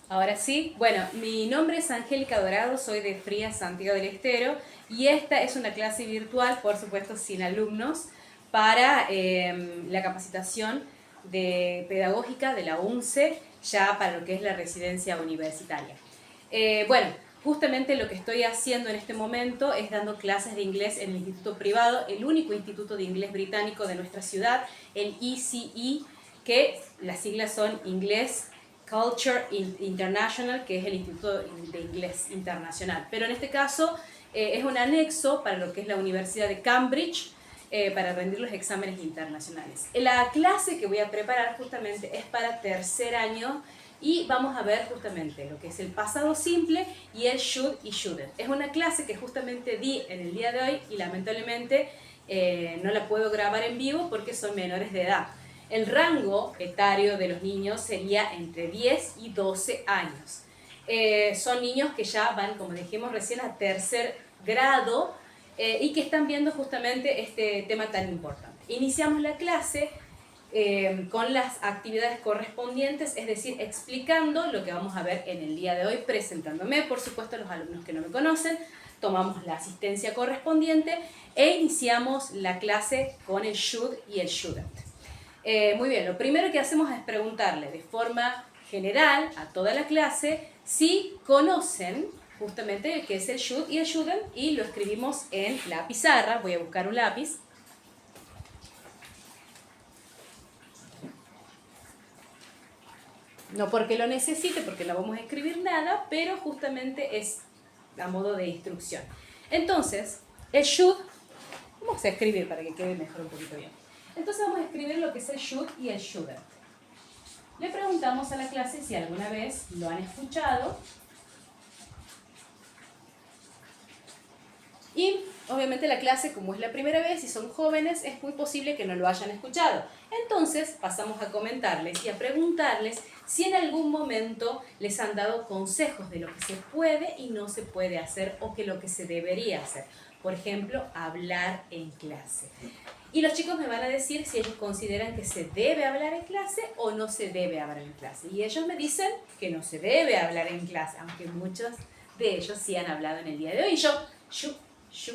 Ahora sí, bueno, mi nombre es Angélica Dorado, soy de Frías, Santiago del Estero, y esta es una clase virtual, por supuesto sin alumnos, para la capacitación pedagógica de la UNCE, ya para lo que es la residencia universitaria. Bueno, justamente lo que estoy haciendo en este momento es dando clases de inglés en el instituto privado, el único instituto de inglés británico de nuestra ciudad, el ECE, que las siglas son Inglés Culture International, que es el Instituto de Inglés Internacional. Pero en este caso es un anexo para lo que es la Universidad de Cambridge, para rendir los exámenes internacionales. La clase que voy a preparar justamente es para tercer año y vamos a ver justamente lo que es el pasado simple y el should y shouldn't. Es una clase que justamente di en el día de hoy y lamentablemente no la puedo grabar en vivo porque son menores de edad. El rango etario de los niños sería entre 10 y 12 años. Son niños que ya van, como dijimos recién, a tercer grado y que están viendo justamente este tema tan importante. Iniciamos la clase con las actividades correspondientes, es decir, explicando lo que vamos a ver en el día de hoy, presentándome, por supuesto, a los alumnos que no me conocen, tomamos la asistencia correspondiente e iniciamos la clase con el should y el shouldn't. Muy bien, lo primero que hacemos es preguntarle de forma general a toda la clase si conocen justamente qué es el should y el shouldn't, y lo escribimos en la pizarra. Voy a buscar un lápiz. No porque lo necesite, porque no vamos a escribir nada, pero justamente es a modo de instrucción. Entonces, el should, vamos a escribir para que quede mejor un poquito bien. Entonces vamos a escribir lo que es el should y el shouldn't. Le preguntamos a la clase si alguna vez lo han escuchado. Y obviamente la clase, como es la primera vez y son jóvenes, es muy posible que no lo hayan escuchado. Entonces pasamos a comentarles y a preguntarles si en algún momento les han dado consejos de lo que se puede y no se puede hacer o que lo que se debería hacer. Por ejemplo, hablar en clase. Y los chicos me van a decir si ellos consideran que se debe hablar en clase o no se debe hablar en clase. Y ellos me dicen que no se debe hablar en clase, aunque muchos de ellos sí han hablado en el día de hoy. Y yo,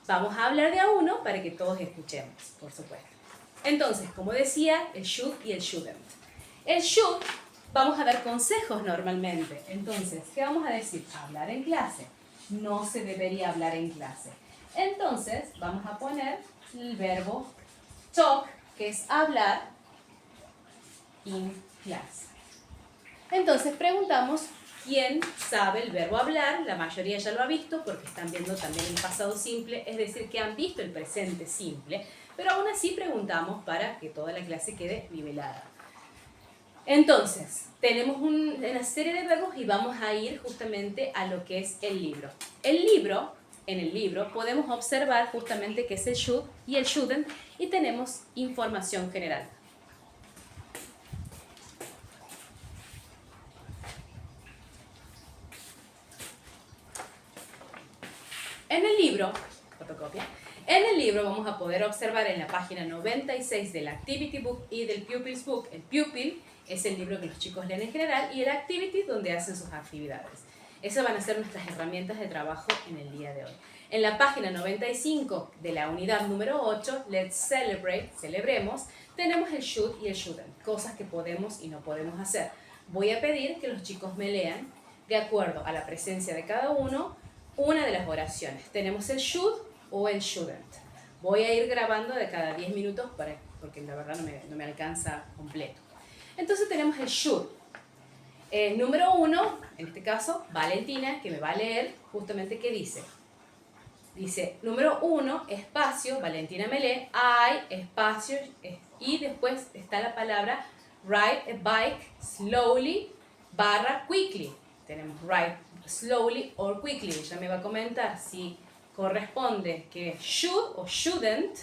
vamos a hablar de a uno para que todos escuchemos, por supuesto. Entonces, como decía, el should y el shouldn't. El should, vamos a dar consejos normalmente. Entonces, ¿qué vamos a decir? Hablar en clase. No se debería hablar en clase. Entonces, vamos a poner el verbo talk, que es hablar in class. Entonces, preguntamos quién sabe el verbo hablar. La mayoría ya lo ha visto porque están viendo también el pasado simple, es decir, que han visto el presente simple, pero aún así preguntamos para que toda la clase quede nivelada. Entonces, tenemos una serie de verbos y vamos a ir justamente a lo que es el libro. En el libro podemos observar justamente qué es el should y el shouldn't y tenemos información general. En el libro, fotocopia, en el libro vamos a poder observar en la página 96 del Activity Book y del Pupils Book. El Pupil es el libro que los chicos leen en general y el Activity donde hacen sus actividades. Esas van a ser nuestras herramientas de trabajo en el día de hoy. En la página 95 de la unidad número 8, Let's Celebrate, celebremos, tenemos el should y el shouldn't, cosas que podemos y no podemos hacer. Voy a pedir que los chicos me lean, de acuerdo a la presencia de cada uno, una de las oraciones. Tenemos el should o el shouldn't. Voy a ir grabando de cada 10 minutos porque la verdad no me alcanza completo. Entonces tenemos el should. Número 1, en este caso, Valentina, que me va a leer justamente qué dice. Dice, número 1, espacio, Valentina me lee, I, espacio, y después está la palabra ride a bike slowly / quickly. Tenemos ride slowly or quickly. Ella me va a comentar si corresponde que should o shouldn't,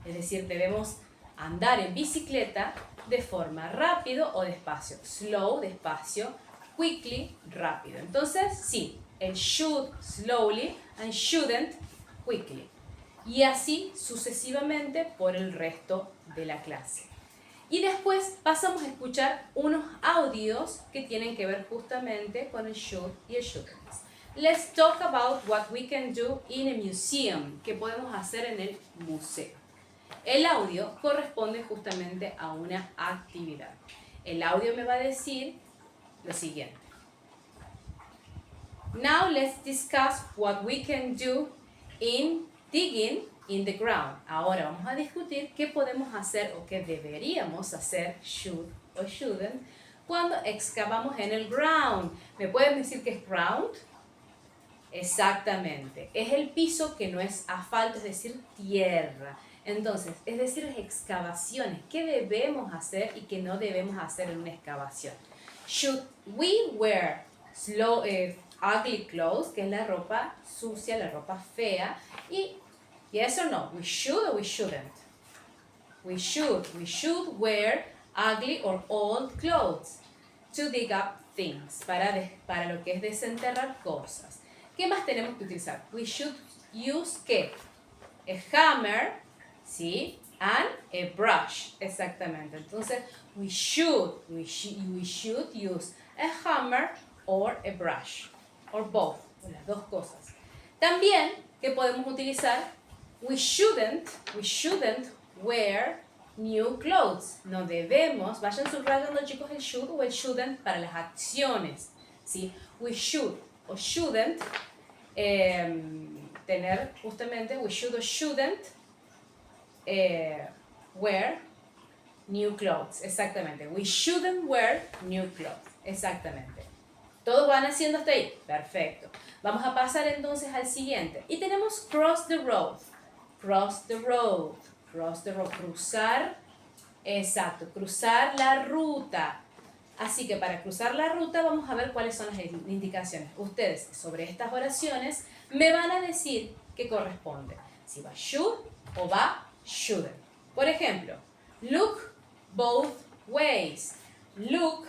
es decir, debemos andar en bicicleta de forma rápido o despacio. Slow, despacio, quickly, rápido. Entonces, sí, el should slowly and shouldn't quickly. Y así sucesivamente por el resto de la clase. Y después pasamos a escuchar unos audios que tienen que ver justamente con el should y el shouldn't. Let's talk about what we can do in a museum, que podemos hacer en el museo. El audio corresponde justamente a una actividad. El audio me va a decir lo siguiente. Now let's discuss what we can do in digging in the ground. Ahora vamos a discutir qué podemos hacer o qué deberíamos hacer, should o shouldn't, cuando excavamos en el ground. ¿Me pueden decir qué es ground? Exactamente. Es el piso que no es asfalto, es decir, tierra. Entonces, es decir, las excavaciones. ¿Qué debemos hacer y qué no debemos hacer en una excavación? Should we wear ugly clothes, que es la ropa sucia, la ropa fea? Y yes or no, we should or we shouldn't? We should wear ugly or old clothes to dig up things, para lo que es desenterrar cosas. ¿Qué más tenemos que utilizar? We should use, ¿qué? A hammer, ¿sí? And a brush, exactamente. Entonces, we should use a hammer or a brush, or both, las dos cosas. También, ¿qué podemos utilizar? We shouldn't wear new clothes. No debemos, vayan subrayando chicos el should o el shouldn't para las acciones, ¿sí? We should o shouldn't tener justamente, we should or shouldn't wear new clothes, exactamente. We shouldn't wear new clothes, exactamente. ¿Todos van haciendo hasta ahí? Perfecto. Vamos a pasar entonces al siguiente. Y tenemos cross the road. Cross the road. Cross the road. Cruzar. Exacto. Cruzar la ruta. Así que para cruzar la ruta vamos a ver cuáles son las indicaciones. Ustedes sobre estas oraciones me van a decir qué corresponde. Si va should o va shouldn't. Por ejemplo, look both ways. Look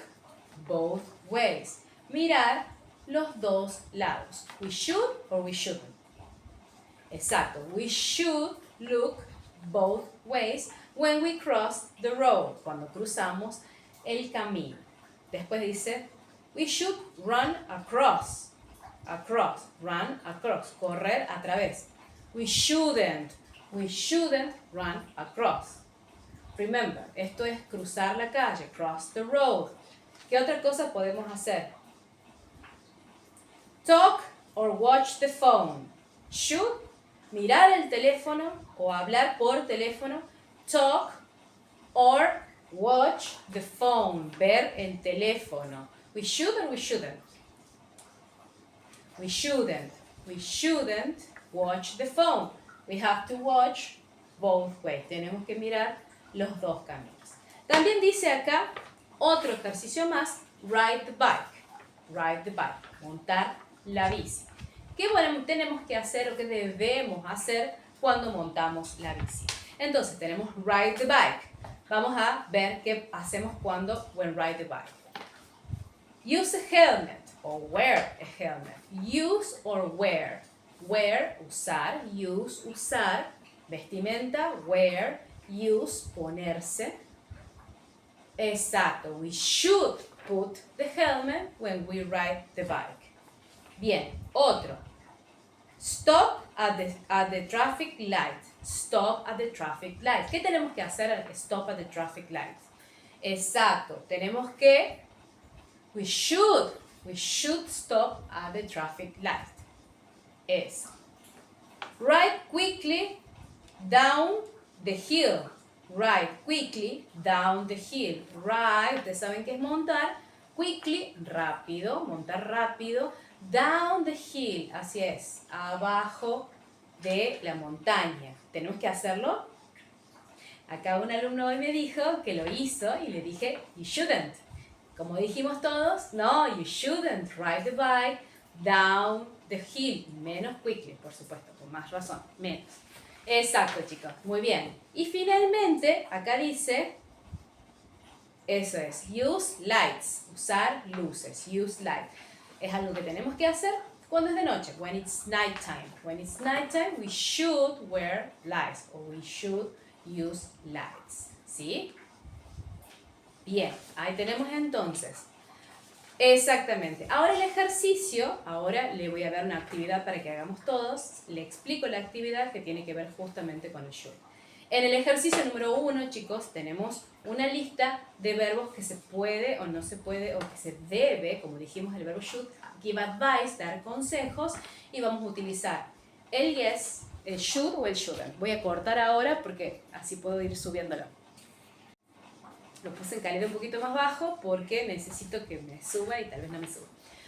both ways. Mirar los dos lados. We should or we shouldn't. Exacto. We should look both ways when we cross the road. Cuando cruzamos el camino. Después dice, we should run across. Across. Run across. Correr a través. We shouldn't run across. Remember, esto es cruzar la calle. Cross the road. ¿Qué otra cosa podemos hacer? Talk or watch the phone. Should, mirar el teléfono o hablar por teléfono. Talk or watch the phone, ver el teléfono. We should or we shouldn't? We shouldn't watch the phone. We have to watch both ways. Tenemos que mirar los dos caminos. También dice acá otro ejercicio más, ride the bike. Ride the bike, montar la bici. ¿Qué tenemos que hacer o qué debemos hacer cuando montamos la bici? Entonces tenemos ride the bike. Vamos a ver qué hacemos when ride the bike. Use a helmet or wear a helmet. Use or wear. Wear, usar. Use, usar. Vestimenta, wear. Use, ponerse. Exacto. We should put the helmet when we ride the bike. Bien, otro. Stop at the traffic light. Stop at the traffic light. ¿Qué tenemos que hacer al stop at the traffic light? Exacto, tenemos que we should stop at the traffic light. Es ride quickly down the hill. Ride quickly down the hill. Ride, ustedes saben que es montar. Quickly, rápido, montar rápido. Down the hill, así es, abajo de la montaña. ¿Tenemos que hacerlo? Acá un alumno hoy me dijo que lo hizo y le dije, you shouldn't. Como dijimos todos, no, you shouldn't ride the bike down the hill. Menos quickly, por supuesto, con más razón, menos. Exacto, chicos, muy bien. Y finalmente, acá dice, eso es, use lights, usar luces, use lights. Es algo que tenemos que hacer cuando es de noche, when it's nighttime. When it's nighttime, we should wear lights or we should use lights. ¿Sí? Bien, ahí tenemos entonces. Exactamente. Ahora el ejercicio, ahora le voy a dar una actividad para que hagamos todos. Le explico la actividad que tiene que ver justamente con el should. En el ejercicio número 1, chicos, tenemos una lista de verbos que se puede o no se puede o que se debe, como dijimos el verbo should, give advice, dar consejos, y vamos a utilizar el yes, el should o el shouldn't. Voy a cortar ahora porque así puedo ir subiéndolo. Lo puse en calidad un poquito más bajo porque necesito que me suba y tal vez no me suba.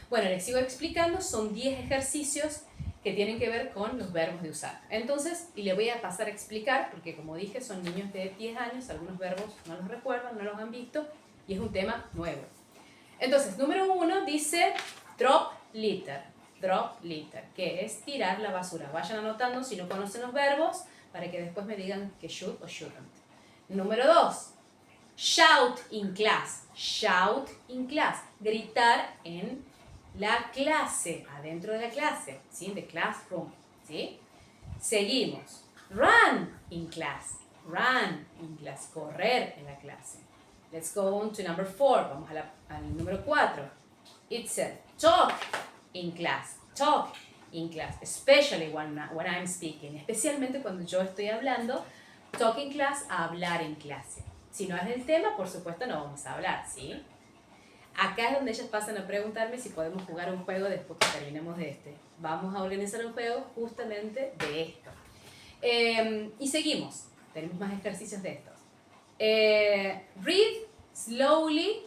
Bueno, les sigo explicando, son 10 ejercicios que tienen que ver con los verbos de usar. Entonces, y le voy a pasar a explicar, porque como dije, son niños de 10 años, algunos verbos no los recuerdan, no los han visto, y es un tema nuevo. Entonces, número 1 dice drop litter, que es tirar la basura. Vayan anotando si no conocen los verbos, para que después me digan que should o shouldn't. Número 2, shout in class, gritar en la clase, adentro de la clase, ¿sí? The classroom, ¿sí? Seguimos, run in class, correr en la clase. Let's go on to number 4, vamos al número 4. It said, talk in class, especially when I'm speaking, especialmente cuando yo estoy hablando, talk in class, hablar en clase. Si no es el tema, por supuesto no vamos a hablar, ¿sí? Acá es donde ellas pasan a preguntarme si podemos jugar un juego después que terminemos de este. Vamos a organizar un juego justamente de esto. Y seguimos. Tenemos más ejercicios de estos. Read slowly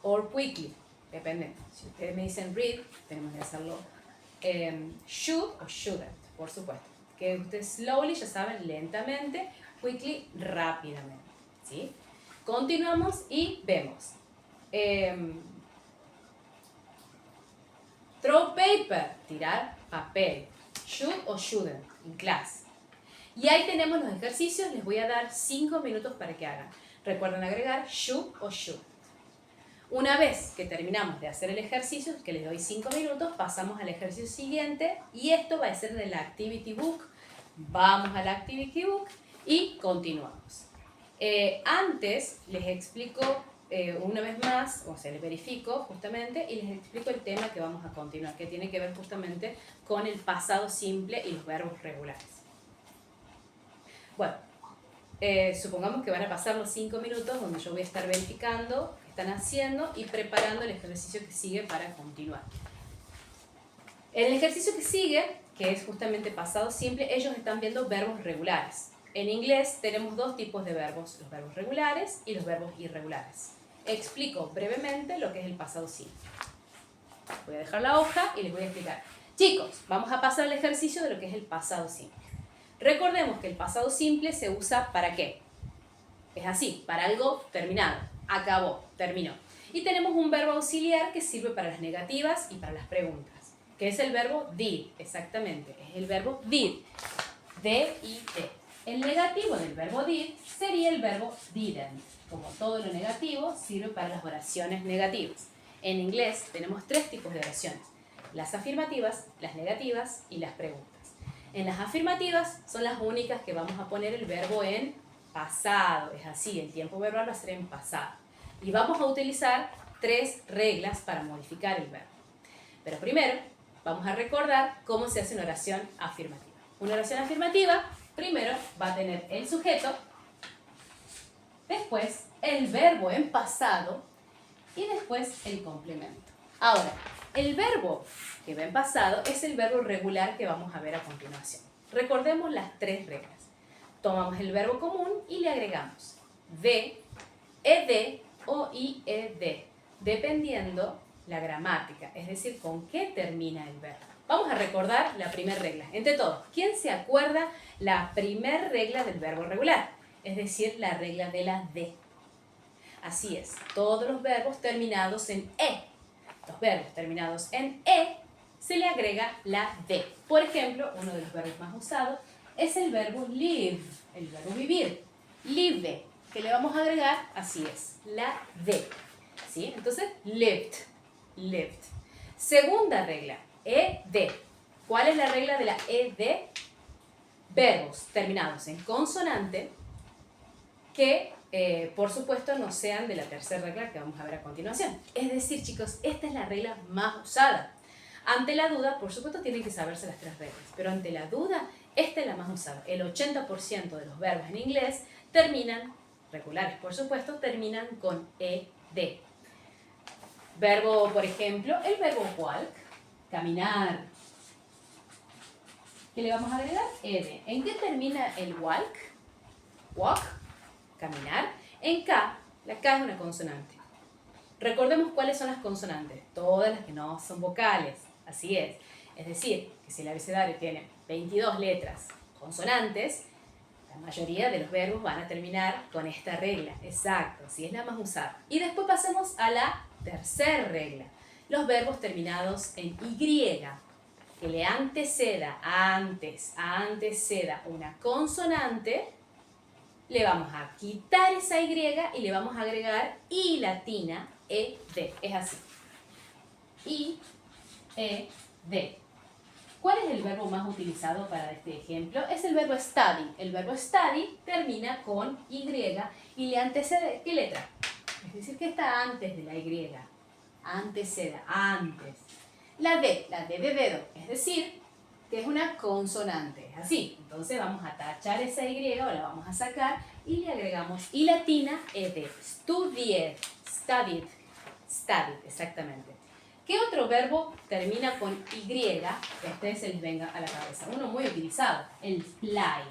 or quickly. Depende. Si ustedes me dicen read, tenemos que hacerlo should o shouldn't, por supuesto. Que ustedes slowly, ya saben, lentamente, quickly, rápidamente. ¿Sí? Continuamos y vemos. Throw paper, tirar papel. Should o shouldn't, in class. Y ahí tenemos los ejercicios, les voy a dar 5 minutos para que hagan. Recuerden agregar should o should. Una vez que terminamos de hacer el ejercicio, que les doy 5 minutos, pasamos al ejercicio siguiente y esto va a ser de la Activity Book. Vamos a la Activity Book y continuamos. Antes les explico una vez más, o sea, les verifico justamente y les explico el tema que vamos a continuar, que tiene que ver justamente con el pasado simple y los verbos regulares. Bueno, supongamos que van a pasar los 5 minutos donde yo voy a estar verificando qué están haciendo y preparando el ejercicio que sigue para continuar. En el ejercicio que sigue, que es justamente pasado simple, ellos están viendo verbos regulares. En inglés tenemos 2 tipos de verbos, los verbos regulares y los verbos irregulares. Explico brevemente lo que es el pasado simple. Voy a dejar la hoja y les voy a explicar. Chicos, vamos a pasar al ejercicio de lo que es el pasado simple. Recordemos que el pasado simple se usa ¿para qué? Es así, para algo terminado, acabó, terminó. Y tenemos un verbo auxiliar que sirve para las negativas y para las preguntas, que es el verbo did, exactamente, es el verbo did, D-I-D. El negativo del verbo did sería el verbo didn't. Como todo lo negativo, sirve para las oraciones negativas. En inglés tenemos 3 tipos de oraciones: las afirmativas, las negativas y las preguntas. En las afirmativas son las únicas que vamos a poner el verbo en pasado. Es así, el tiempo verbal va a ser en pasado. Y vamos a utilizar 3 reglas para modificar el verbo. Pero primero, vamos a recordar cómo se hace una oración afirmativa. Una oración afirmativa, primero, va a tener el sujeto, después el verbo en pasado y después el complemento. Ahora, el verbo que va en pasado es el verbo regular que vamos a ver a continuación. Recordemos las 3 reglas. Tomamos el verbo común y le agregamos de, ed o ied, dependiendo la gramática, es decir, con qué termina el verbo. Vamos a recordar la primera regla. Entre todos, ¿quién se acuerda la primera regla del verbo regular? Es decir, la regla de la de. Así es, todos los verbos terminados en e. Los verbos terminados en e se le agrega la de. Por ejemplo, uno de los verbos más usados es el verbo live, el verbo vivir. Live, que le vamos a agregar, así es, la de. ¿Sí? Entonces, lived. Segunda regla, ed. ¿Cuál es la regla de la ed? Verbos terminados en consonante que por supuesto, no sean de la tercera regla que vamos a ver a continuación. Es decir, chicos, esta es la regla más usada. Ante la duda, por supuesto, tienen que saberse las tres reglas, pero ante la duda, esta es la más usada. El 80% de los verbos en inglés terminan, regulares por supuesto, terminan con ed. Verbo, por ejemplo, el verbo walk, caminar. ¿Qué le vamos a agregar? Ed. ¿En qué termina el walk? Walk, caminar. En K, la K es una consonante. Recordemos cuáles son las consonantes, todas las que no son vocales, así es. Es decir, que si el abecedario tiene 22 letras consonantes, la mayoría de los verbos van a terminar con esta regla, exacto, si es la más usada. Y después pasemos a la tercera regla, los verbos terminados en Y, que le anteceda una consonante, le vamos a quitar esa Y y le vamos a agregar I latina, ed, es así. I, E, D. ¿Cuál es el verbo más utilizado para este ejemplo? Es el verbo study. El verbo study termina con Y y le antecede, ¿qué letra? Es decir, que está antes de la Y. Anteceda, antes. La D de dedo, es decir, que es una consonante, es así. Entonces vamos a tachar esa Y o la vamos a sacar y le agregamos I latina, ed. Studied, studied, studied, exactamente. ¿Qué otro verbo termina con Y que a ustedes se les venga a la cabeza? Uno muy utilizado, el play.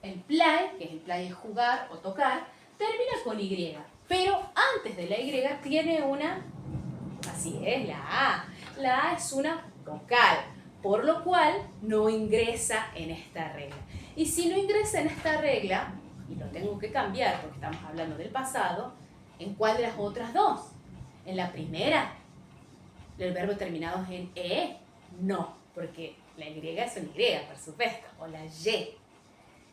El play, que es el play de jugar o tocar, termina con Y, pero antes de la Y tiene una, así es, la A. La A es una vocal, por lo cual no ingresa en esta regla. Y si no ingresa en esta regla, y lo tengo que cambiar porque estamos hablando del pasado, ¿en cuál de las otras dos? En la primera, el verbo terminado en E, no, porque la Y es una Y, por supuesto, o la Y.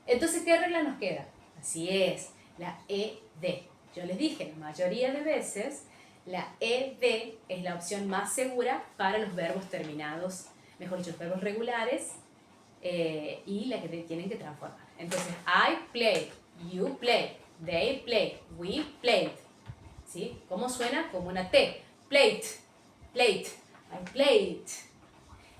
Entonces, ¿qué regla nos queda? Así es, la ED. Yo les dije, la mayoría de veces, la ED es la opción más segura para los verbos terminados, mejor dicho, los verbos regulares y la que tienen que transformar. Entonces, I played, you played, they played, we played. ¿Sí? ¿Cómo suena? Como una T. Plate, plate, I played.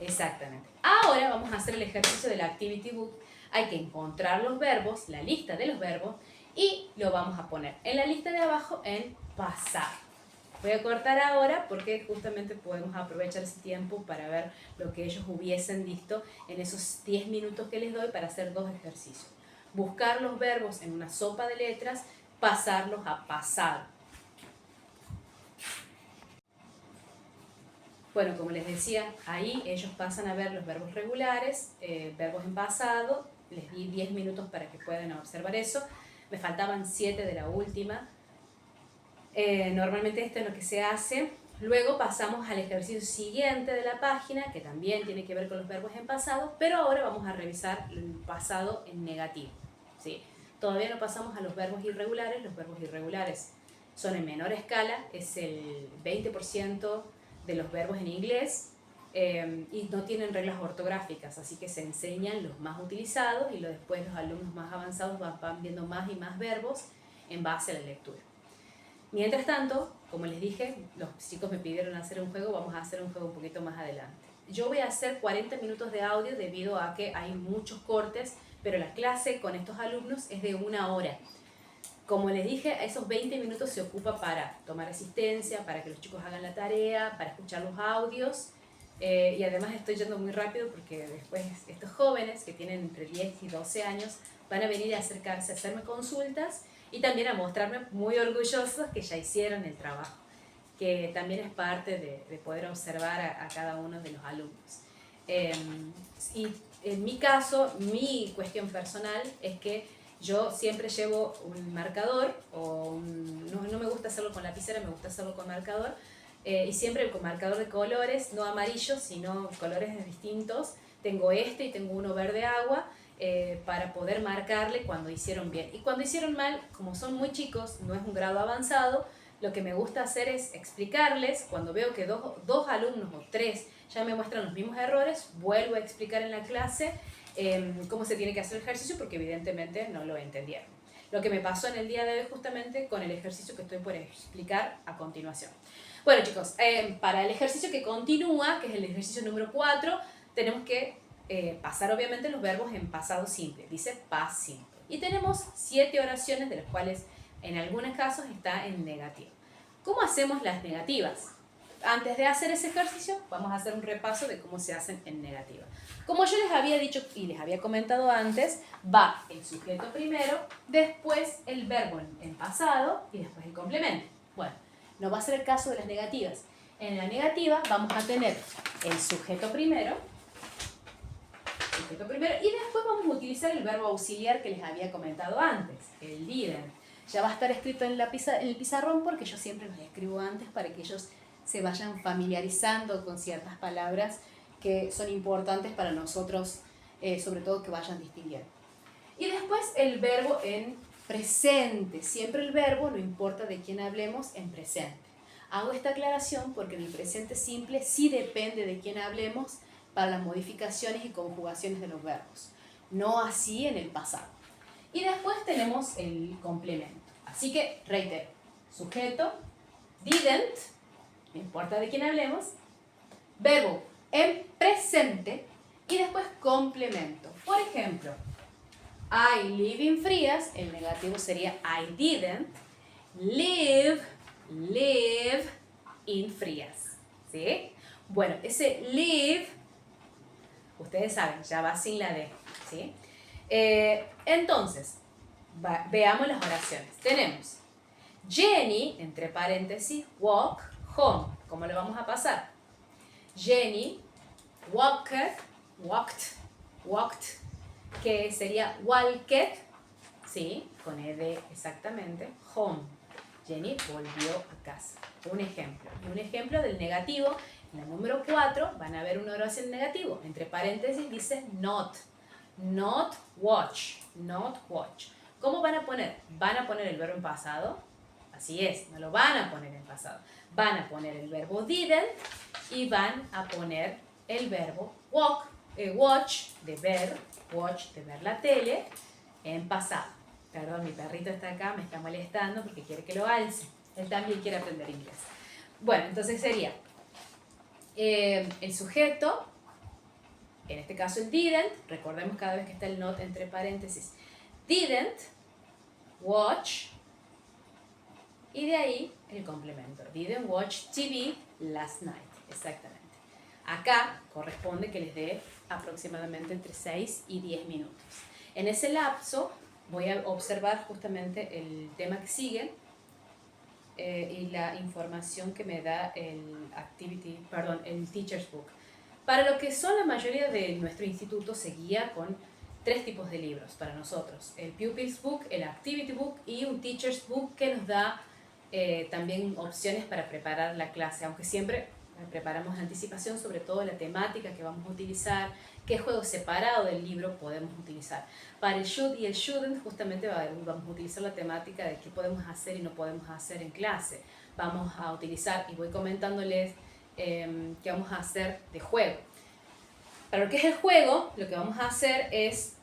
Exactamente. Ahora vamos a hacer el ejercicio de la Activity Book. Hay que encontrar los verbos, la lista de los verbos, y lo vamos a poner en la lista de abajo en pasado. Voy a cortar ahora porque justamente podemos aprovechar ese tiempo para ver lo que ellos hubiesen visto en esos 10 minutos que les doy para hacer dos ejercicios. Buscar los verbos en una sopa de letras, pasarlos a pasado. Bueno, como les decía, ahí ellos pasan a ver los verbos regulares, verbos en pasado. Les di 10 minutos para que puedan observar eso. Me faltaban 7 de la última. Normalmente esto es lo que se hace. Luego pasamos al ejercicio siguiente de la página, que también tiene que ver con los verbos en pasado, pero ahora vamos a revisar el pasado en negativo, ¿sí? Todavía no pasamos a los verbos irregulares. Los verbos irregulares son en menor escala, es el 20% de los verbos en inglés, y no tienen reglas ortográficas, así que se enseñan los más utilizados y después los alumnos más avanzados van viendo más y más verbos en base a la lectura. Mientras tanto, como les dije, los chicos me pidieron hacer un juego, vamos a hacer un juego un poquito más adelante. Yo voy a hacer 40 minutos de audio debido a que hay muchos cortes, pero la clase con estos alumnos es de 1 hora. Como les dije, esos 20 minutos se ocupa para tomar asistencia, para que los chicos hagan la tarea, para escuchar los audios, y además estoy yendo muy rápido porque después estos jóvenes que tienen entre 10 y 12 años van a venir a acercarse a hacerme consultas y también a mostrarme muy orgullosos que ya hicieron el trabajo, que también es parte de poder observar a cada uno de los alumnos. Y en mi caso, mi cuestión personal es que yo siempre llevo un marcador, no me gusta hacerlo con lapicera, me gusta hacerlo con marcador, y siempre con marcador de colores, no amarillos, sino colores distintos. Tengo este y tengo uno verde agua, para poder marcarle cuando hicieron bien. Y cuando hicieron mal, como son muy chicos, no es un grado avanzado, lo que me gusta hacer es explicarles, cuando veo que dos alumnos o 3 ya me muestran los mismos errores, vuelvo a explicar en la clase cómo se tiene que hacer el ejercicio porque evidentemente no lo entendieron. lo que me pasó en el día de hoy justamente con el ejercicio que estoy por explicar a continuación. Bueno chicos, para el ejercicio que continúa, que es el ejercicio número 4, tenemos que pasar obviamente los verbos en pasado simple, dice past simple. Y tenemos 7 oraciones de las cuales en algunos casos está en negativo. ¿Cómo hacemos las negativas? Antes de hacer ese ejercicio, vamos a hacer un repaso de cómo se hacen en negativa. Como yo les había dicho y les había comentado antes, va el sujeto primero, después el verbo en pasado y después el complemento. Bueno, no va a ser el caso de las negativas. En la negativa vamos a tener el sujeto primero y después vamos a utilizar el verbo auxiliar que les había comentado antes, el didn't. Ya va a estar escrito en el pizarrón porque yo siempre los escribo antes para que ellos se vayan familiarizando con ciertas palabras que son importantes para nosotros, sobre todo que vayan distinguiendo. Y después el verbo en presente, siempre el verbo, no importa de quién hablemos, en presente. Hago esta aclaración porque en el presente simple sí depende de quién hablemos para las modificaciones y conjugaciones de los verbos, no así en el pasado. Y después tenemos el complemento. Así que, reitero, sujeto, didn't, no importa de quién hablemos, verbo en presente y después complemento. Por ejemplo, I live in Frías, el negativo sería I didn't live in Frías. ¿Sí? Bueno, ese live, ustedes saben, ya va sin la D. ¿Sí? Entonces, veamos las oraciones. Tenemos Jenny, entre paréntesis, walk home. ¿Cómo lo vamos a pasar? Jenny walked, que sería walked, ¿sí? Con ed exactamente, home. Jenny volvió a casa. Un ejemplo. Y un ejemplo del negativo, en el número 4 van a ver una oración negativo. Entre paréntesis dice not watch. ¿Cómo van a poner? ¿Van a poner el verbo en pasado? Así es, no lo van a poner en pasado. Van a poner el verbo didn't y van a poner el verbo watch, de ver la tele, en pasado. Perdón, mi perrito está acá, me está molestando porque quiere que lo alce. Él también quiere aprender inglés. Bueno, entonces sería el sujeto, en este caso el didn't, recordemos cada vez que está el not entre paréntesis, didn't watch, y de ahí el complemento. Didn't watch TV last night. Exactamente. Acá corresponde que les dé aproximadamente entre 6 y 10 minutos. En ese lapso voy a observar justamente el tema que sigue y la información que me da el Teacher's Book. Para lo que son la mayoría de nuestro instituto se guía con 3 tipos de libros para nosotros. El Pupils Book, el Activity Book y un Teacher's Book que nos da también opciones para preparar la clase, aunque siempre preparamos anticipación sobre todo la temática que vamos a utilizar, qué juego separado del libro podemos utilizar. Para el should y el shouldn't justamente vamos a utilizar la temática de qué podemos hacer y no podemos hacer en clase. Vamos a utilizar, y voy comentándoles qué vamos a hacer de juego. Para lo que es el juego, lo que vamos a hacer es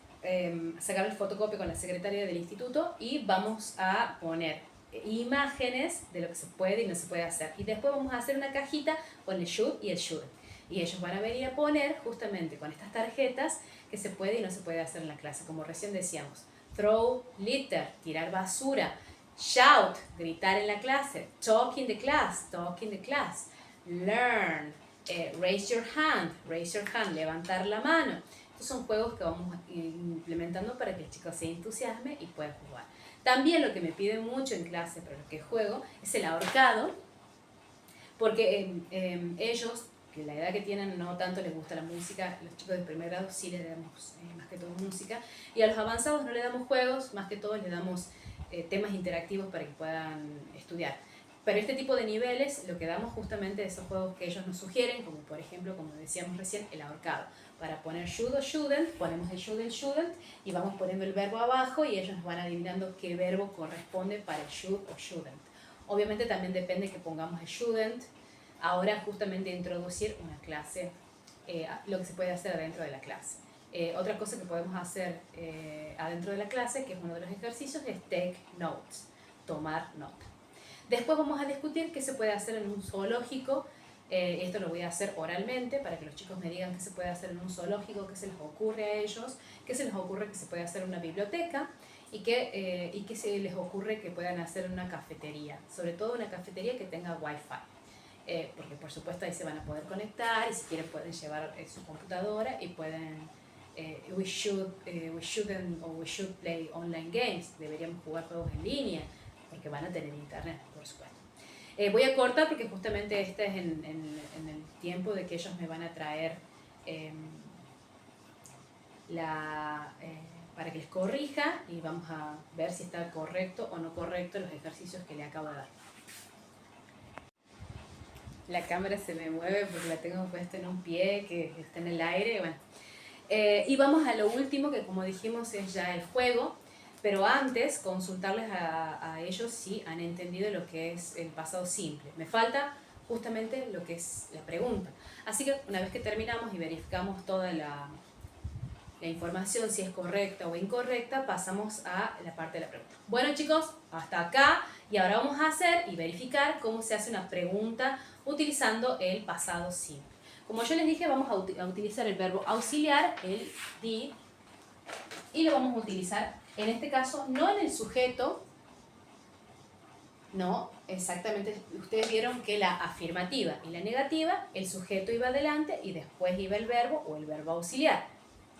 sacar el fotocopia con la secretaria del instituto y vamos a poner imágenes de lo que se puede y no se puede hacer. Y después vamos a hacer una cajita con el should y el shouldn't. Y ellos van a venir a poner justamente con estas tarjetas que se puede y no se puede hacer en la clase. Como recién decíamos, throw litter, tirar basura, shout, gritar en la clase, talk in the class, learn, raise your hand, levantar la mano. Estos son juegos que vamos implementando para que el chico se entusiasme y pueda jugar. También lo que me piden mucho en clase para lo que juego es el ahorcado, porque ellos, que la edad que tienen no tanto les gusta la música, los chicos de primer grado sí les damos más que todo música, y a los avanzados no les damos juegos, más que todo les damos temas interactivos para que puedan estudiar. Pero este tipo de niveles lo que damos justamente de esos juegos que ellos nos sugieren, como por ejemplo, como decíamos recién, el ahorcado. Para poner should o shouldn't, ponemos el should y el shouldn't y vamos poniendo el verbo abajo y ellos nos van adivinando qué verbo corresponde para el should o shouldn't. Obviamente también depende que pongamos el shouldn't. Ahora justamente introducir una clase, lo que se puede hacer dentro de la clase. Otra cosa que podemos hacer adentro de la clase, que es uno de los ejercicios, es take notes, tomar nota. Después vamos a discutir qué se puede hacer en un zoológico. Esto lo voy a hacer oralmente para que los chicos me digan qué se puede hacer en un zoológico, qué se les ocurre a ellos, qué se les ocurre que se puede hacer en una biblioteca y qué se les ocurre que puedan hacer en una cafetería, sobre todo una cafetería que tenga wifi, porque por supuesto ahí se van a poder conectar y si quieren pueden llevar su computadora y pueden we should play online games, deberíamos jugar juegos en línea porque van a tener internet, por supuesto. Voy a cortar porque justamente este es en el tiempo de que ellos me van a traer para que les corrija y vamos a ver si está correcto o no correcto los ejercicios que le acabo de dar. La cámara se me mueve porque la tengo puesta en un pie que está en el aire. Bueno. Y vamos a lo último, que como dijimos es ya el juego, pero antes consultarles a ellos si han entendido lo que es el pasado simple. Me falta justamente lo que es la pregunta. Así que una vez que terminamos y verificamos toda la información, si es correcta o incorrecta, pasamos a la parte de la pregunta. Bueno chicos, hasta acá, y ahora vamos a hacer y verificar cómo se hace una pregunta utilizando el pasado simple. Como yo les dije, vamos a utilizar el verbo auxiliar, el did, y lo vamos a utilizar, en este caso, no en el sujeto, no, exactamente, ustedes vieron que la afirmativa y la negativa, el sujeto iba adelante y después iba el verbo o el verbo auxiliar.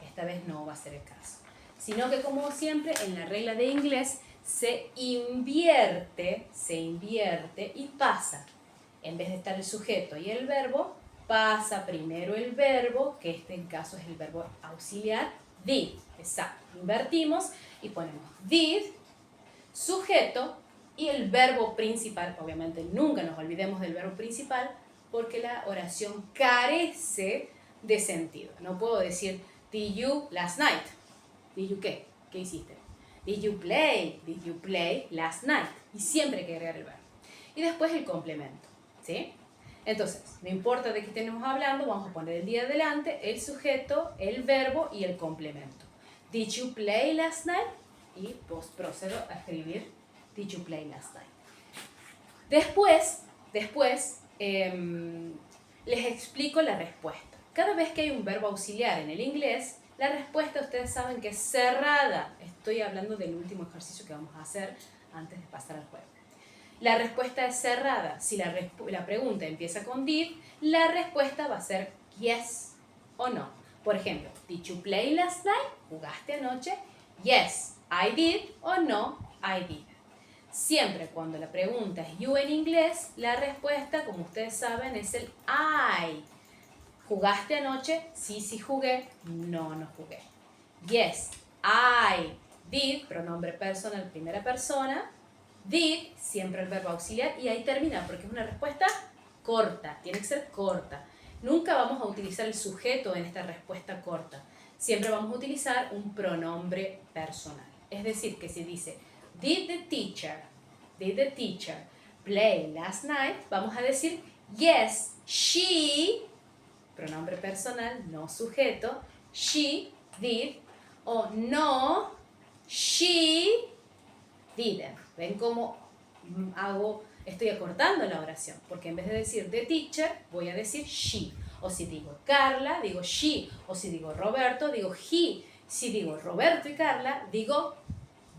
Esta vez no va a ser el caso. Sino que como siempre, en la regla de inglés, se invierte y pasa. En vez de estar el sujeto y el verbo, pasa primero el verbo, que en caso es el verbo auxiliar, did. Exacto. Invertimos y ponemos did, sujeto y el verbo principal. Obviamente nunca nos olvidemos del verbo principal porque la oración carece de sentido. No puedo decir did you last night? Did you qué? ¿Qué hiciste? Did you play? Did you play last night? Y siempre hay que agregar el verbo. Y después el complemento, ¿sí? Entonces, no importa de qué estemos hablando, vamos a poner el día adelante, el sujeto, el verbo y el complemento. Did you play last night? Y pues procedo a escribir did you play last night. Después les explico la respuesta. Cada vez que hay un verbo auxiliar en el inglés, la respuesta ustedes saben que es cerrada. Estoy hablando del último ejercicio que vamos a hacer antes de pasar al juego. La respuesta es cerrada. Si la pregunta empieza con did, la respuesta va a ser yes o no. Por ejemplo, did you play last night? ¿Jugaste anoche? Yes, I did o no, I did. Siempre cuando la pregunta es you en inglés, la respuesta, como ustedes saben, es el I. ¿Jugaste anoche? Sí jugué. No jugué. Yes, I did, pronombre personal, primera persona. Did, siempre el verbo auxiliar, y ahí termina, porque es una respuesta corta, tiene que ser corta. Nunca vamos a utilizar el sujeto en esta respuesta corta. Siempre vamos a utilizar un pronombre personal. Es decir, que si dice, did the teacher play last night? Vamos a decir, yes, she, pronombre personal, no sujeto, she did, o no, she didn't. ¿Ven cómo estoy acortando la oración? Porque en vez de decir the teacher, voy a decir she. O si digo Carla, digo she. O si digo Roberto, digo he. Si digo Roberto y Carla, digo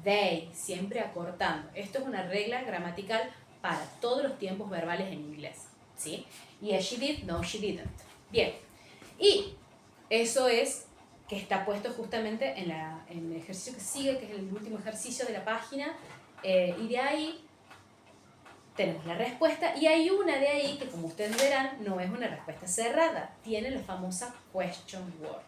they. Siempre acortando. Esto es una regla gramatical para todos los tiempos verbales en inglés, ¿sí? Yes, she did, no, she didn't. Bien. Y eso es que está puesto justamente en el ejercicio que sigue, que es el último ejercicio de la página. Y de ahí tenemos la respuesta, y hay una de ahí que, como ustedes verán, no es una respuesta cerrada, tiene la famosa question word.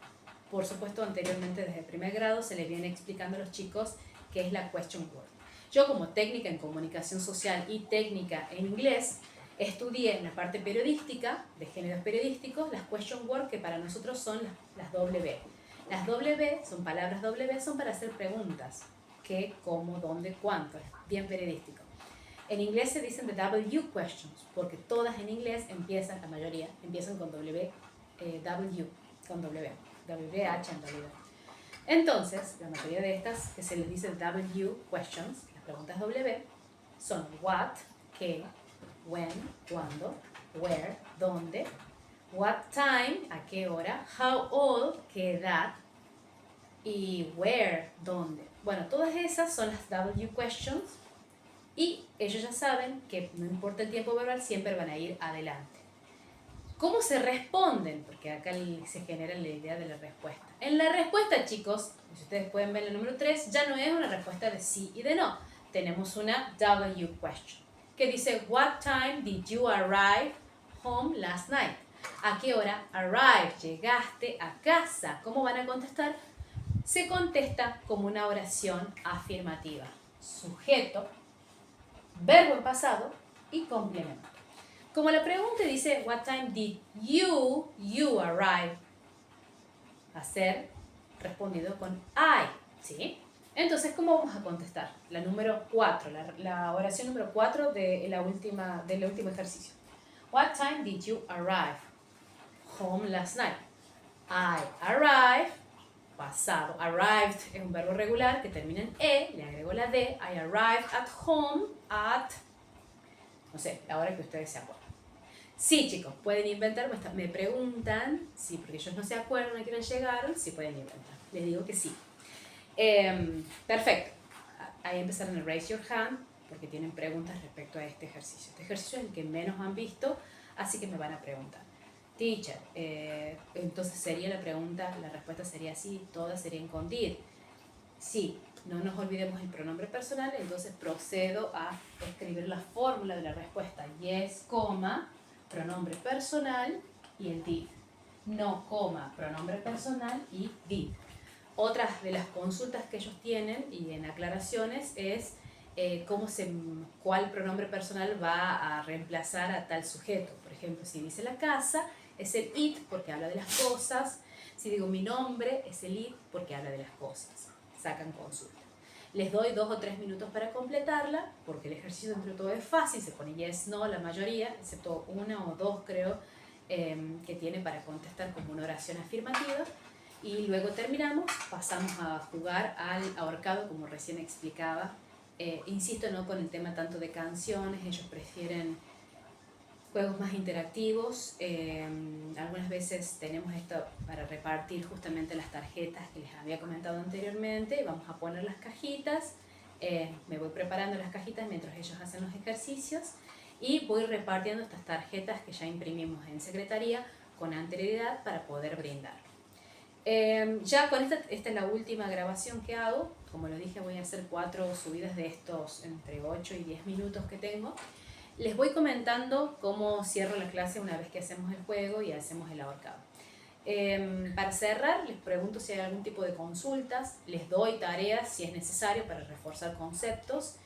Por supuesto, anteriormente desde el primer grado se les viene explicando a los chicos qué es la question word. Yo, como técnica en comunicación social y técnica en inglés, estudié en la parte periodística, de géneros periodísticos, las question word, que para nosotros son las W. Las W, son palabras W, son para hacer preguntas. ¿Qué, cómo, dónde, cuánto? Es bien periodístico. En inglés se dicen the W questions, porque todas en inglés empiezan, la mayoría, empiezan con W, con W. WH en realidad. Entonces, la mayoría de estas, que se les dice W questions, las preguntas W, son what, qué, when, cuándo, where, dónde, what time, a qué hora, how old, qué edad, y where, dónde. Bueno, todas esas son las W questions y ellos ya saben que no importa el tiempo verbal, siempre van a ir adelante. ¿Cómo se responden? Porque acá se genera la idea de la respuesta. En la respuesta, chicos, si ustedes pueden ver el número 3, ya no es una respuesta de sí y de no. Tenemos una W question que dice, what time did you arrive home last night? ¿A qué hora arrive? Llegaste a casa. ¿Cómo van a contestar? Se contesta como una oración afirmativa. Sujeto, verbo en pasado y complemento. Como la pregunta dice, what time did you arrive? Va a ser respondido con I, ¿sí? Entonces, ¿cómo vamos a contestar? La número 4, la oración número 4 del último ejercicio. What time did you arrive home last night? I arrived, pasado. Arrived es un verbo regular que termina en E, le agrego la D. I arrived at home at, no sé, la hora que ustedes se acuerdan. Sí, chicos, pueden inventar, me preguntan, sí, porque ellos no se acuerdan a qué hora llegaron, sí pueden inventar. Les digo que sí. Perfecto. Ahí empezaron a raise your hand porque tienen preguntas respecto a este ejercicio. Este ejercicio es el que menos han visto, así que me van a preguntar. Teacher, entonces sería la pregunta, la respuesta sería sí, todas serían con did. Sí, no nos olvidemos el pronombre personal, entonces procedo a escribir la fórmula de la respuesta. Yes, coma, pronombre personal y el did. No, coma, pronombre personal y did. Otras de las consultas que ellos tienen y en aclaraciones es cuál pronombre personal va a reemplazar a tal sujeto. Por ejemplo, si dice la casa, es el it porque habla de las cosas. Si digo mi nombre, es el it porque habla de las cosas. Sacan consulta. Les doy 2 o 3 minutos para completarla, porque el ejercicio dentro de todo es fácil, se pone yes, no, la mayoría, excepto 1 o 2 creo, que tiene para contestar como una oración afirmativa. Y luego terminamos, pasamos a jugar al ahorcado, como recién explicaba. Insisto, no con el tema tanto de canciones, ellos prefieren juegos más interactivos. Algunas veces tenemos esto para repartir justamente las tarjetas que les había comentado anteriormente. Vamos a poner las cajitas. Me voy preparando las cajitas mientras ellos hacen los ejercicios y voy repartiendo estas tarjetas que ya imprimimos en secretaría con anterioridad para poder brindar. Ya con esta es la última grabación que hago. Como lo dije, voy a hacer 4 subidas de estos entre 8 y 10 minutos que tengo. Les voy comentando cómo cierro la clase una vez que hacemos el juego y hacemos el ahorcado. Para cerrar, les pregunto si hay algún tipo de consultas, les doy tareas si es necesario para reforzar conceptos.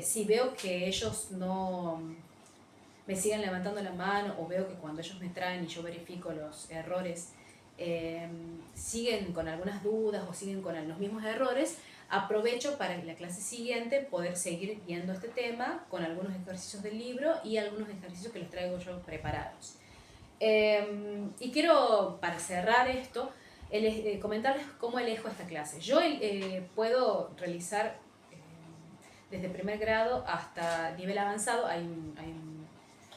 Si veo que ellos no me siguen levantando la mano o veo que cuando ellos me traen y yo verifico los errores, siguen con algunas dudas o siguen con los mismos errores, aprovecho para en la clase siguiente poder seguir viendo este tema con algunos ejercicios del libro y algunos ejercicios que les traigo yo preparados. Y quiero, para cerrar esto, comentarles cómo elijo esta clase. Yo puedo realizar desde primer grado hasta nivel avanzado. Hay un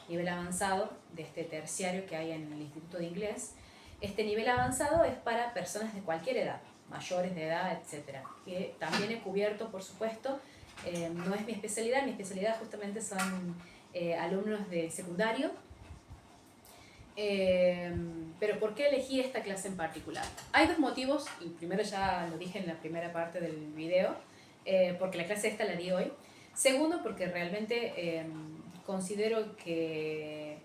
nivel avanzado de este terciario que hay en el Instituto de Inglés. Este nivel avanzado es para personas de cualquier edad, mayores de edad, etc. Que también he cubierto, por supuesto, no es mi especialidad justamente son alumnos de secundario. Pero ¿por qué elegí esta clase en particular? Hay 2 motivos. El primero ya lo dije en la primera parte del video, porque la clase esta la di hoy. Segundo, porque realmente considero que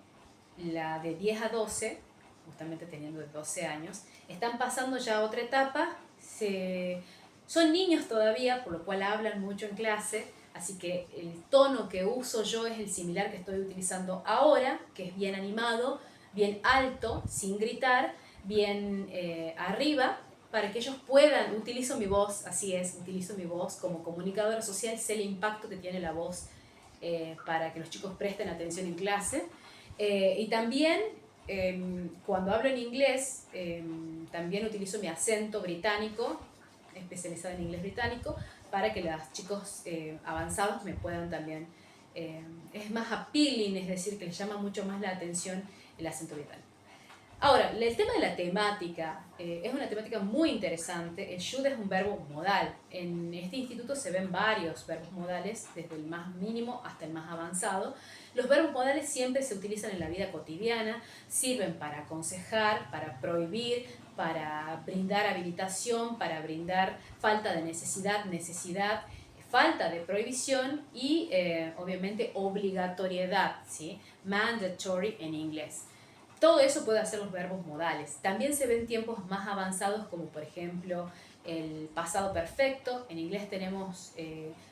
la de 10 a 12, justamente teniendo 12 años, están pasando ya a otra etapa. Son niños todavía, por lo cual hablan mucho en clase, así que el tono que uso yo es el similar que estoy utilizando ahora, que es bien animado, bien alto, sin gritar, bien arriba, para que ellos puedan, utilizo mi voz como comunicadora social, sé el impacto que tiene la voz para que los chicos presten atención en clase. Y también cuando hablo en inglés, también utilizo mi acento británico, especializado en inglés británico, para que los chicos avanzados me puedan también... es más appealing, es decir, que les llama mucho más la atención el acento británico. Ahora, el tema de la temática es una temática muy interesante. El should es un verbo modal. En este instituto se ven varios verbos modales, desde el más mínimo hasta el más avanzado. Los verbos modales siempre se utilizan en la vida cotidiana, sirven para aconsejar, para prohibir, para brindar habilitación, para brindar falta de necesidad, falta de prohibición y obviamente obligatoriedad, ¿sí? Mandatory en inglés. Todo eso puede hacer los verbos modales. También se ven tiempos más avanzados como por ejemplo el pasado perfecto. En inglés tenemos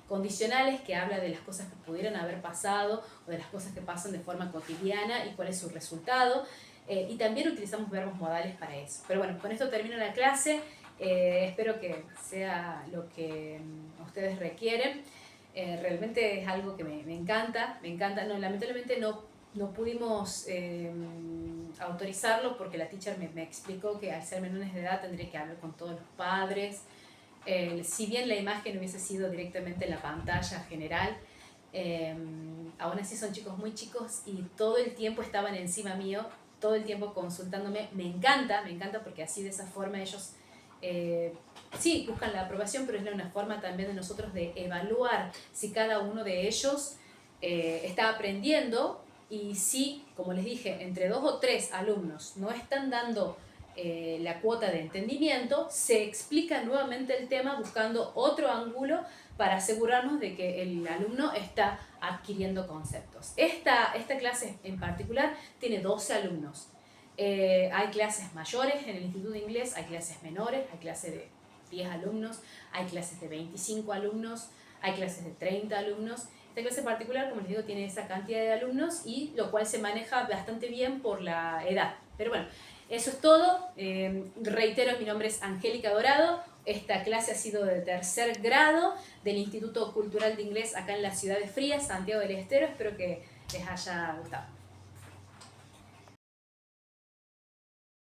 condicionales que habla de las cosas que pudieran haber pasado o de las cosas que pasan de forma cotidiana y cuál es su resultado. Y también utilizamos verbos modales para eso. Pero bueno, con esto termino la clase. Espero que sea lo que ustedes requieren. Realmente es algo que me encanta. No, lamentablemente no pudimos autorizarlo porque la teacher me explicó que al ser menores de edad tendría que hablar con todos los padres. Si bien la imagen hubiese sido directamente en la pantalla general, aún así son chicos muy chicos y todo el tiempo estaban encima mío, todo el tiempo consultándome. Me encanta porque así de esa forma ellos sí buscan la aprobación, pero es una forma también de nosotros de evaluar si cada uno de ellos está aprendiendo. Y si, como les dije, entre 2 o 3 alumnos no están dando la cuota de entendimiento, se explica nuevamente el tema buscando otro ángulo para asegurarnos de que el alumno está adquiriendo conceptos. Esta clase en particular tiene 12 alumnos. Hay clases mayores en el Instituto de Inglés, hay clases menores, hay clases de 10 alumnos, hay clases de 25 alumnos, hay clases de 30 alumnos. Esta clase particular, como les digo, tiene esa cantidad de alumnos y lo cual se maneja bastante bien por la edad. Pero bueno, eso es todo. Reitero, mi nombre es Angélica Dorado. Esta clase ha sido de tercer grado del Instituto Cultural de Inglés acá en la ciudad de Frías, Santiago del Estero. Espero que les haya gustado.